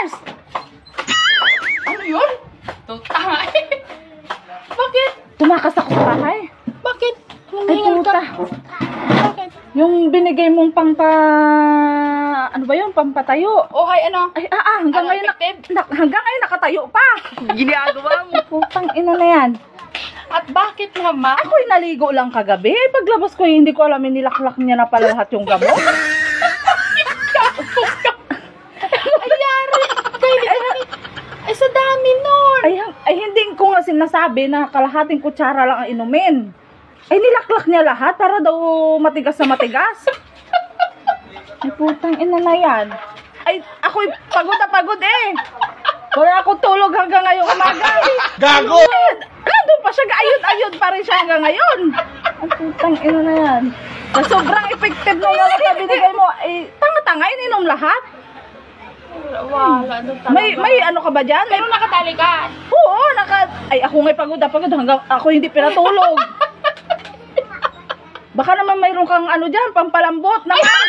Mars! Ano yun? Tutangay. Bakit? Tumakas ako sa bahay. Bakit? Ay, puta. Bakit? Yung binigay mong ano ba yun? Pampatayo. Oh, hi, ano? Ay, hanggang Ano, ngayon, effective? hanggang ngayon nakatayo pa. Ginagawa mo. Putang ina na yan. At bakit naman? Ako'y naligo lang kagabi. Ay, paglabas ko, hindi ko alam, nilaklak niya na pala lahat yung gamot. Ay, sa dami nun. Ay, hindi ko nga sinasabi na kalahating kutsara lang ang inumin. Ay, nilaklak niya lahat para daw matigas na matigas. Ay, putang ina na yan. Ay, ako'y pagod na pagod eh. Wala akong tulog hanggang ngayong umaga. Gago! Nandun pa siya, ayod-ayod pa rin siya hanggang ngayon. Ay, putang ina na yan. Na sobrang effective nung gamot na binigay mo. Ay, tanga-tanga, ininom lahat. Wala, doon talaga. May ano ka ba dyan? Pero nakatali ka. Oo, ay, ako nga'y pagod na pagod hanggang ako hindi pinatulog. Baka naman mayroon kang ano dyan, pampalambot naman.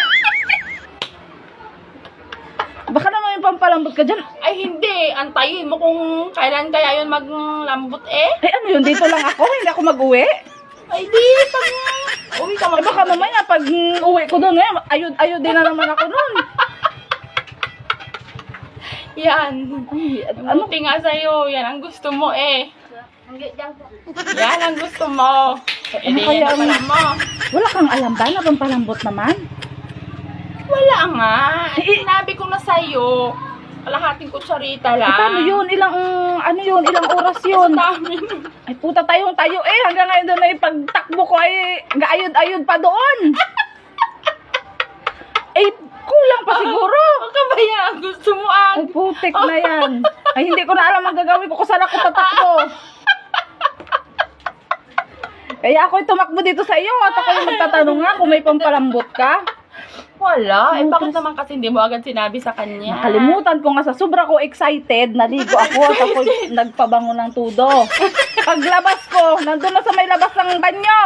Baka naman yung pampalambot ka dyan. Ay, hindi. Antayin mo kung kailan kaya yun maglambot eh. Ay, ano yun, dito lang ako, hindi ako mag-uwi. Ay, di. Pag uwi ka Ay, baka mamaya pag uwi ko doon, ayod din na naman ako noon. Yan. Ay, Ano nga sa'yo? Yan ang gusto mo eh. Yan ang gusto mo. Ano Hindi kaya yan pala mo. Wala kang alam ba na pampalambot naman? Wala nga. Sinabi ko na sa'yo. Kalahating kutsarita lang. Paano yun? Ilang oras yun? Dami. Ay, puta tayo eh. Hanggang ngayon doon ay pagtakbo ko ay gaayod-ayod pa doon. Ay, kulang pa siguro. Baka ba yan ang gusto mo ah? Ay, putik na yan. Ay, hindi ko na alam ang gagawin ko kung saan ako tatakbo. Kaya ako'y tumakbo dito sa iyo at ako'y magtatanong nga kung may pampalambot ka. Wala. Eh, bakit naman kasi hindi mo agad sinabi sa kanya? Nakalimutan ko nga sa sobra ko excited, naligo ako at ako'y nagpabango ng tudo. Paglabas ko, nandun na sa may labas ng banyo.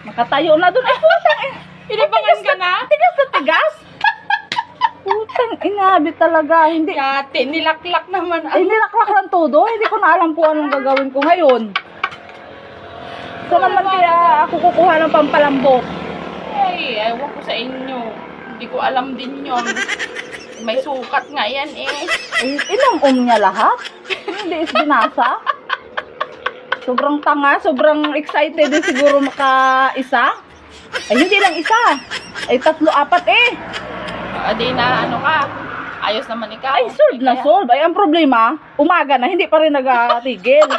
Nakatayo na doon. Ay, putang eh. Pinabangan ka na? Tigas na tigas. Putang inabi talaga. Hindi. Kati, nilaklak naman. Ay, nilaklak ng todo. Hindi ko na alam kung anong gagawin ko ngayon. So naman kaya ako kukuha ng pampalambot. Ay, ewan ko sa inyo. Hindi ko alam din yun. May sukat nga yan eh. Ay, inom niya lahat. Hindi is binasa. Sobrang tanga, sobrang excited din siguro maka-isa. Ay, hindi lang isa. Ay, 3, 4 eh. Di na ano ka. Ayos naman ikaw. Ay, solve na solve. Ay, ang problema, umaga na, hindi pa rin nagatigil.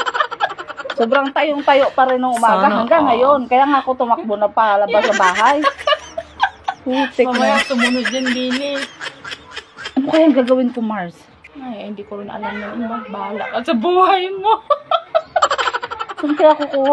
Sobrang tayong-tayo pa rin ng umaga hanggang ngayon. Kaya nga ako tumakbo na palabas sa bahay. Putik Mamaya na. sumunod yan din eh. Ano kaya ang gagawin ko, Mars? Ay, hindi ko rin alam yun. Bahala ka sa buhay mo. Saan kaya kukuha?